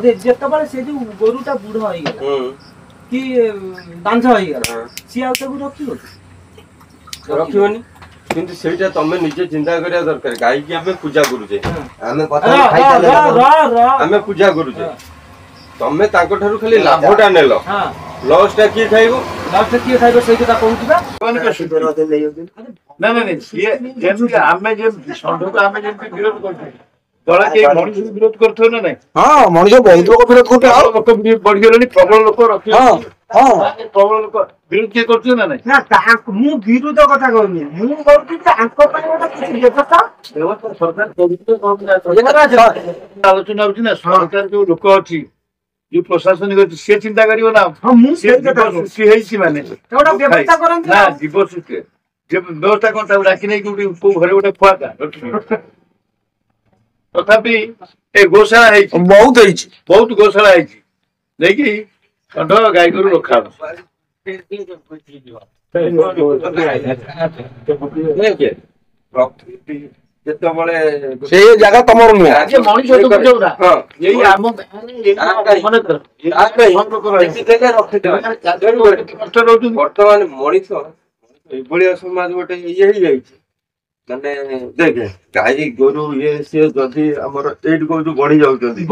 ଯେତେବେଳେ ସେ ଯୋଉ ଗୋରୁଟା ବୁଢ ହେଇଗଲା କି ବାଞ୍ଝ ହେଇଗଲା ସିଏ ଆଉ ତାକୁ ରଖିବନି କିନ୍ତୁ ସେଇଟା ତମେ ନିଜେ ଚିନ୍ତା କରିବା ଦରକାର। ଗାଈକି ଆମେ ପୂଜା କରୁଛେ, ଆମେ ପୂଜା କରୁଛେ, ତମେ ତାଙ୍କ ଠାରୁ ଖାଲି ଲାଭଟା ନେଲ, ଲସ୍ ଟା କିଏ ଖାଇବ? ଲସ୍ ଟା କିଏ ଖାଇବ ସେଇ କଥା କହୁଛି ବା। ଆମେ ଯେମିତି ବିରୋଧ କରୁଛେ ଦଳ କେହି ମଣିଷ ବିରୋଧ କରୁଥିବ ନା ନାଇଁ? ହଁ ମଣିଷ ବହୁତ ଲୋକ ବିରୋଧ କରୁଛନ୍ତି, ଆଉ ଲୋକ ବଢିଗଲେଣି, ପ୍ରବଳ ଲୋକ ରଖିବେ, ପ୍ରବଳ ଲୋକ ବିରୋଧ କିଏ କରୁଥିବ ନା ନାଇଁ? ନା ମୁଁ ବିରୋଧ କଥା କହୁନି, ମୁଁ କହୁଛି ତାଙ୍କ ପାଇଁ ଗୋଟେ କିଛି ବ୍ୟବସ୍ଥା ସରକାର ଆଲୋଚନା ହଉଛି ନା। ସରକାର ଯୋଉ ଲୋକ ଅଛି, ଯୋଉ ପ୍ରଶାସନିକ ଅଛି, ସେ ଚିନ୍ତା କରିବ ନା। ସୃଷ୍ଟି ହେଇଛି ମାନେ ନା ଜୀବ ସୃଷ୍ଟି ବ୍ୟବସ୍ଥା କଣ ତାକୁ ଡାକି ନେଇକି କୋଉ ଘରେ ଗୋଟେ ଖୁଆତା। ତଥାପି ଏ ଗୋଶାଳା ହେଇଛି, ବହୁତ ଗୋଶାଳା ହେଇଛି, ନେଇକି ଷଣ୍ଢ ଗାଈ ଗୋରୁ ରଖା ହବ। ଯେତେବେଳେ ସେଇ ଜାଗା ତମର ନୁହେଁ, ମଣିଷ ବର୍ତ୍ତମାନ ମଣିଷ ଏଭଳିଆ ସମାଜ ଗୋଟେ ଇଏ ହେଇଯାଇଛି, ମାନେ ଦେଖେ ଗାଈ ଗୋରୁ ଇଏ ସିଏ ଯଦି ଆମର ଏଇଠି କୋଉଠୁ ବଢି ଯାଉଛନ୍ତି,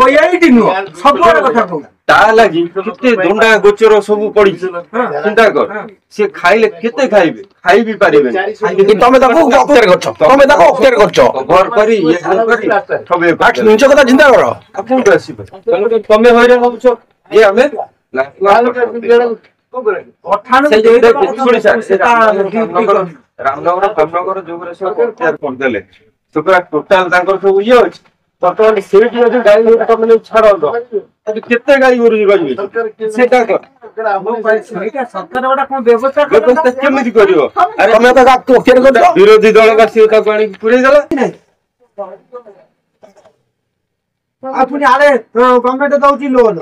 ତା ଲାଗି କେତେ ଧଣ୍ଡା ଗୋଚର ସବୁ ପଡିଛି। ଚିନ୍ତା କର, ସିଏ ଖାଇଲେ କେତେ ଖାଇବେ, ଖାଇ ବି ପାରିବେନି। ତମେ ତାକୁ ଅକ୍ତିଆର କରୁଛ, ଘର କରି ନିଜ କଥା ଚିନ୍ତା କର। କୋଉଠୁ ଆସିବେ? ତମେ ହଇରାଣ ହଉଛ, ଇଏ ଆମେ ରାମନଗର ଫାମନଗର ଯୋଉଗୁରା ସବୁ କରିଦେଲେ ଟୋଟାଲ ତାଙ୍କର ସବୁ ଇଏ ଅଛି। ବର୍ତ୍ତମାନ ସେଇଠି ଯଦି ଗାଈ ଗୋରୁ ତମେ ଛାଡ, କେତେ ଗାଈ ଗୋରୁ ରହିବେ? ସେଇଟା ବ୍ୟବସ୍ଥା କେମିତି କରିବ? ବିରୋଧୀ ଦଳ ଆସିବ ତାକୁ ଆଣିକି ପୁରେଇ ଦେଲା। ପୁଣି ଆରେ ଗଭର୍ଣ୍ଣମେଣ୍ଟ ଦଉଛି ଲୋନ,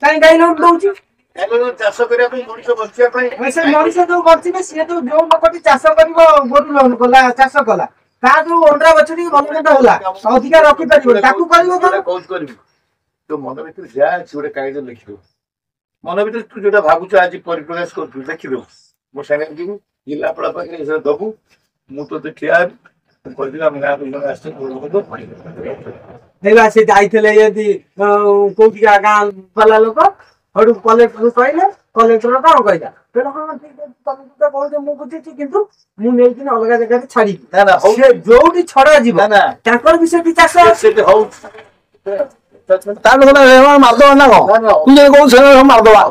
କାହିଁ ଗାଈ ଲୋନ ଦଉଛି? ଚାଷ କରିବା ପାଇଁ, ମଣିଷ ବଞ୍ଚିବା ପାଇଁ। ସେ ମଣିଷ ଯୋଉ ବଞ୍ଚିବେ, ସିଏ ଯୋଉ ଲୋକଟି ଚାଷ କରିବ, ଗୋରୁ ଲୋନ କଲା, ଚାଷ କଲା, ତା ଯୋଉ ଅଣ୍ଡା ଗଛଟି ଭଲ ହେଲା, ଅଧିକା ରଖିପାରିବ, ତାକୁ କରିବ କଣ? କହୁଛି କରିବି ତୋ ମନ ଭିତରେ ଯାହା ଅଛି ଗୋଟେ କାଗଜ ଲେଖିଦବୁ। ମନ ଭିତରେ ତୁ ଯୋଉଟା ଭାବୁଛୁ ଆଜି ପରିପ୍ରକାଶ କରୁଛୁ ଲେଖିଦବୁ। ମୋ ସାଙ୍ଗରେ ଯିବୁ, ଜିଲ୍ଲାପାଳ ପାଖରେ ଦବୁ, ମୁଁ ତୋତେ ଠିଆ ହେବି, କହିଦେବି ଆମ ଗାଁ ଜଣେ ଆସିଛନ୍ତି। ସେ ଯାଇଥିଲେ ଏମିତି କୋଉଠି ଗାଁ ବାଲା ଲୋକ, ସେଠୁ କଲେକ୍ଟର କହିଲେ, କଲେକ୍ଟର କଣ କହିଲା, ତମେ କହୁଛ ମୁଁ ବୁଝିଛି, କିନ୍ତୁ ମୁଁ ନେଇକିନା ଅଲଗା ଜାଗାରେ ଛାଡିବି। ଯୋଉଠି ଛଡା ଯିବ ତାଙ୍କର ବି ସେଠି ଚାଷ ହଉଛି। ମାରିଦବା ନା କଣ? ମାରିଦବା।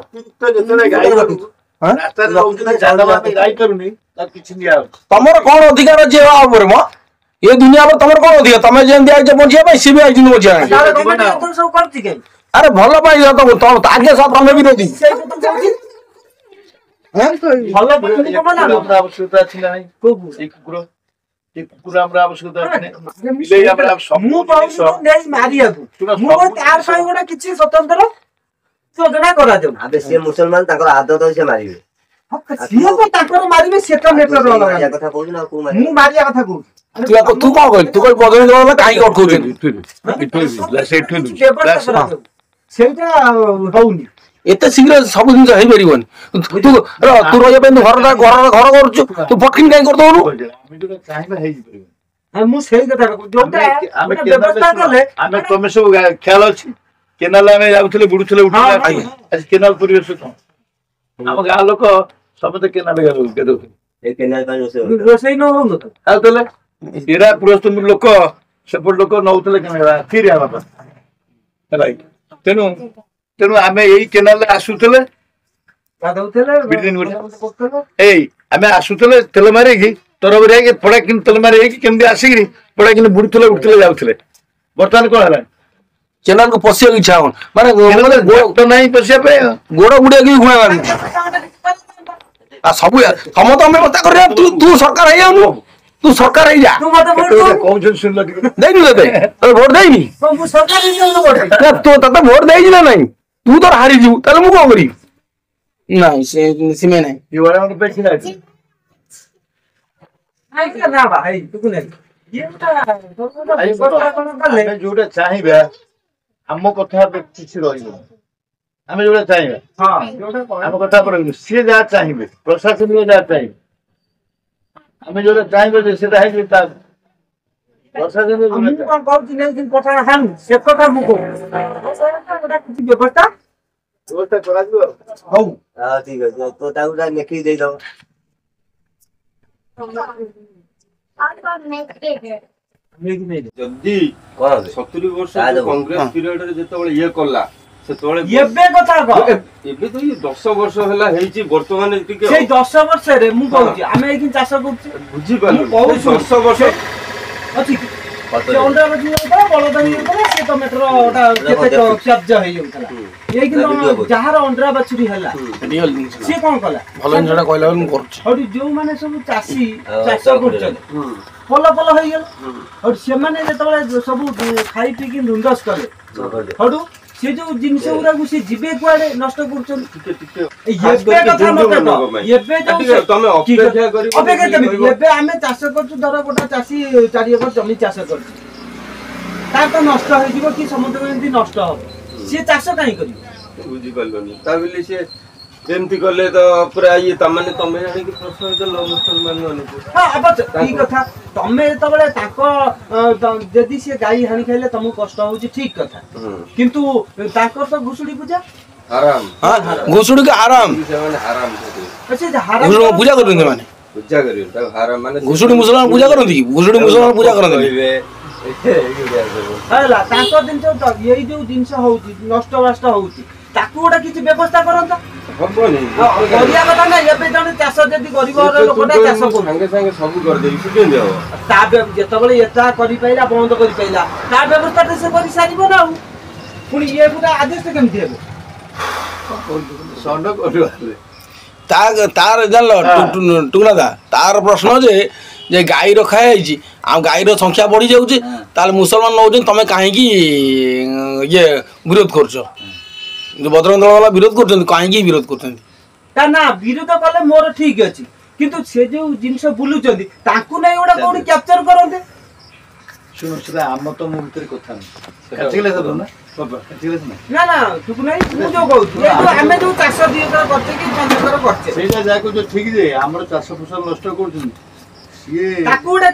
ତମର କଣ ଅଧିକାର ଅଛି ଉପରେ? ମ ଏ ଦୁନିଆ ଉପରେ ତମର କଣ ଅଧିକାର? ତମେ ଯେମିତି ଆଇଛ ବଞ୍ଚିବା ପାଇଁ, ସିଏ ବି ଆଇଛନ୍ତି ବଞ୍ଚିବା ପାଇଁ। ଆରେ ଭଲ ପାଇଁ ଆଗେ ତମେ ବିରୋଧୀ। ଆବଶ୍ୟକତା ଅଛି ନା ନାଇଁ? କୁକୁର ଆମର ଆବଶ୍ୟକତା ମାରିବାକୁ କିଛି ସ୍ୱତନ୍ତ୍ର ଯୋଜନା କରାଯାଉ। ସେ ମୁସଲମାନ, ତାଙ୍କର ଆଦତ ସେ ମାରିବେ, ତାଙ୍କର ମାରିବେ, ସେଟା ମୁଁ ମାରିବା କଥା କହୁଛି। ତୁ କଣ କହିଲୁ? ତୁ କହିଲୁ ବଦଳି ଦଳ କାହିଁକି ଅଟକଉଛନ୍ତି? ସେଇଟା ହଉନି, ଏତେ ଶୀଘ୍ର ସବୁ ଜିନିଷ ହେଇପାରିବନି। ତୁ ରହିବା ପାଇଁ ଘର କରୁଛୁ, ତୁ ପଟକିନି କାହିଁ କରିଦଉନୁ? ମୁଁ ସେଇ କଥା ଆମେ ତମେ ସବୁ ଖ୍ୟାଲ ଅଛି, କେନାଲ ଆମେ ଯାଉଥିଲେ, ବୁଡୁଥିଲେ, ଆଜି କେନାଲ ପରିବେଶ କଣ? ଆମ ଗାଁ ଲୋକ ସମସ୍ତେ କେନାଲ ରୋଷେଇ ନ ହଉନଥିଲା। ଏରା ପୁରସ୍ତମ ଲୋକ, ସେପଟ ଲୋକ ନଉଥିଲେ ତେଣୁ ତେଣୁ ଆମେ ଏଇ କେନାଲରେ ଆସୁଥିଲେ, ଏଇ ଆମେ ଆସୁଥିଲେ ତେଲ ମାରିକି, ତରବରି ହେଇକି ପଡା କିନି ତେଲ ମାରି ହେଇକି କେମିତି ଆସିକିରି ପଡା କିନି ବୁଡୁଥିଲେ, ଉଠୁଥିଲେ, ଯାଉଥିଲେ। ବର୍ତ୍ତମାନ କଣ ହେଲା? କେନାଲକୁ ପଶିବାକୁ ଇଚ୍ଛା ହଉନି, ମାନେ ଗୋଡ ନାହିଁ ପଶିବା ପାଇଁ, ଗୋଡ ବୁଡେଇକି ଘୁଣା ମାରୁଛି। ସବୁ ସମସ୍ତ ବ୍ୟବସ୍ଥା କରିବା, ତୁ ସରକାର ହେଇଯାଉନୁ, ତୁ ସରକାର ହେଇଯା। ଦେଇନୁ ତତେ ଭୋଟ ଦେଇନି, ତତେ ଭୋଟ ଦେଇଛି ନା ନାଇଁ? ତୁ ତୋର ହାରିଯିବୁ, ତାହେଲେ ମୁଁ କଣ କରିବି? ନାଇଁ ସେ ସୀମା ନାହିଁ। ଯୋଉଟା ଚାହିଁବା ଆମ କଥା କିଛି ରହିବ ଆମେ ଯୋଉଟା ଚାହିଁବା ହଁ ଯୋଉଟା କହିଲେ ଆମ କଥା ରହିବ ସିଏ ଯାହା ଚାହିଁବେ ପ୍ରଶାସନିକ ଯାହା ଚାହିଁବେ ଆମେ ଯୋଉଟା ଚାହିଁବେ ଯେ ସେଟା ହେଇଯିବ ତା ପ୍ରଶାସନିକ ମୁଁ କଣ କହୁଛି ନେଇକି ପଠାଣ ହାଣୁ ସେ କଥା ମୁଁ କହୁଛି ଗୋଟା କିଛି ବ୍ୟବସ୍ଥା ବ୍ୟବସ୍ଥା କରାଯିବ ହଉ ହଁ ଠିକ ଅଛି ତ ତାକୁ ଲେଖିକି ଦେଇଦବ ନେଇକି ନେଇକି ଯଦି କଣ 70 ବର୍ଷ ସାହାଯ୍ୟ ଯୋଉ କଂଗ୍ରେସ ପିରିୟଡରେ ଯେତେବେଳେ ଇଏ କଲା ସେତେବେଳେ ଏବେ କଥା କହ ଏବେ ତ ଇଏ 10 ବର୍ଷ ହେଲା ହେଇଛି ବର୍ତ୍ତମାନ ଟିକେ ସେଇ 10 ବର୍ଷରେ ମୁଁ କହୁଛି ଆମେ ଏଇଠି ଚାଷ କରୁଛୁ ବୁଝିପାରିଲୁ ମୁଁ କହୁଛି 10 ବର୍ଷ ଅଛି କି ସେ ଅଣ୍ଡା ବାଜି ଯାଉଥିଲା ବଳଦ ହେଇଯାଉଥିଲା ସେ ଟମାଟର କେତେ କ୍ଷବ୍ଜ ହେଇଯାଉଥିଲା ଏଇ କିନ୍ତୁ ଯାହାର ଅଣ୍ଡା ବାଛୁରୀ ହେଲା ସିଏ କଣ କଲା ଭଲ ଜିନିଷଟା କହିଲା ବୋଲି ମୁଁ କରୁଛି ହଉଠି ଯୋଉମାନେ ସବୁ ଚାଷୀ ଚାଷ କରୁଛନ୍ତି ଭଲ ଭଲ ହେଇଗଲା ହଉଠି ସେମାନେ ଯେତେବେଳେ ସବୁ ଖାଇ ପିଇକି ଧୁନ୍ଦସ କଲେ ହଉଠୁ ସେ ଯୋଉ ଜିନିଷ ଗୁଡାକୁ ସେ ଯିବେ କୁଆଡେ ନଷ୍ଟ କରୁଛନ୍ତି ଏବେ କଥା ମତେ କହ ଏବେ ଯୋଉ ତମେ ଅପେକ୍ଷା କରି ଅପେକ୍ଷା କେମିତି ଏବେ ଆମେ ଚାଷ କରୁଛୁ ଧର ଗୋଟେ ଚାଷୀ 4 ଏକର ଜମି ଚାଷ କରୁଛି ତାର ତ ନଷ୍ଟ ହେଇଯିବ କି ସମସ୍ତଙ୍କ ଏମିତି ନଷ୍ଟ ହବ ସିଏ ଚାଷ କାହିଁ କରିବ ବୁଝିପାରିଲନି ତା ବୋଲି ସେ ଏମିତି କଲେ ତ ପୁରା ଇଏ ତାମାନେ ତମେ ଆଣିକି ପ୍ରଶ୍ନ ଦେଲ ମୁସଲମାନ ମାନଙ୍କୁ ହଁ ଅବଶ୍ୟ ଠିକ କଥା ତମେ ଯେତେବେଳେ ତାଙ୍କ ଯଦି ସିଏ ଗାଈ ହାଣି ଖାଇଲେ ତମକୁ କଷ୍ଟ ହଉଛି ଠିକ କଥା କିନ୍ତୁ ତାଙ୍କର ତ ଘୁଷୁଡି ପୂଜା ଆରାମ ଘୁଷୁଡିକି ଆରାମ ସେମାନେ ହାରାମ ସେ ହାରାମ ପୂଜା କରୁଛନ୍ତି ମାନେ ପୂଜା କରିବେ ତାକୁ ହାରାମ ମାନେ ଘୁଷୁଡି ମୁସଲମାନ ପୂଜା କରନ୍ତି କି ଘୁଷୁଡି ମୁସଲମାନ ପୂଜା କରନ୍ତି କହିବେ ହେଲା ତାଙ୍କ ଜିନିଷ ଏଇ ଯୋଉ ଜିନିଷ ହଉଛି ନଷ୍ଟ ବାଷ୍ଟ ହଉଛି ତାକୁ ଗୋଟେ କିଛି ବ୍ୟବସ୍ଥା କରନ୍ତା ହବନି କରିବା କଥା ନା ଏବେ ଜଣେ ଚାଷ ଯଦି ଗରିବ ଲୋକଟା ଚାଷ କରୁଛି ସାଙ୍ଗେ ସାଙ୍ଗେ ସବୁ କରିଦେବି ସେ କେମିତି ହବ ତା ଯେତେବେଳେ ଏଟା କରିପାରିଲା ବନ୍ଦ କରିପାରିଲା ତା ବ୍ୟବସ୍ଥାଟା ସେ କରିସାରିବ ନା ଆଉ ପୁଣି ଇଏ ପୁରା ଆଦେଶ କେମିତି ହେବ ସଣ୍ଡ କରିବା ତାର ଜାଣିଲ ଟୁକୁନାଦା ତାର ପ୍ରଶ୍ନ ଯେ ଗାଈ ରଖା ହେଇଛି ଆଉ ଗାଈର ସଂଖ୍ୟା ବଢି ଯାଉଛି ତାହେଲେ ମୁସଲମାନ ନଉଛନ୍ତି ତମେ କାହିଁକି ଇଏ ବିରୋଧ କରୁଛ ବଜରଙ୍ଗ ଦଳ ବାଲା ବିରୋଧ କରୁଛନ୍ତି କାହିଁକି ବିରୋଧ କରୁଛନ୍ତି ତା ନା ବିରୋଧ କଲେ ମୋର ଠିକ ଅଛି କିନ୍ତୁ ସେ ଯୋଉ ଜିନିଷ ବୁଲୁଛନ୍ତି ତାଙ୍କୁ ନେଇ ଗୋଟେ କୋଉଠି କ୍ୟାପଚର କରନ୍ତେ ଶୁଣ ସେଟା ଆମ ତ ମୋ ଭିତରେ କଥା ନାହିଁ ନା ନା ତୁକୁ ନାହିଁ ମୁଁ ଯୋଉ କହୁଛି ଏଇ ଯୋଉ ଆମେ ଯୋଉ ଚାଷ 2 ଏକର କରୁଛେ କି 5 ଏକର କରୁଛେ ସେଇଟା ଯାହା କହୁଛ ଠିକ ଯେ ଆମର ଚାଷ ଫସଲ ନଷ୍ଟ କରୁଛନ୍ତି ସିଏ ତାକୁ ଗୋଟେ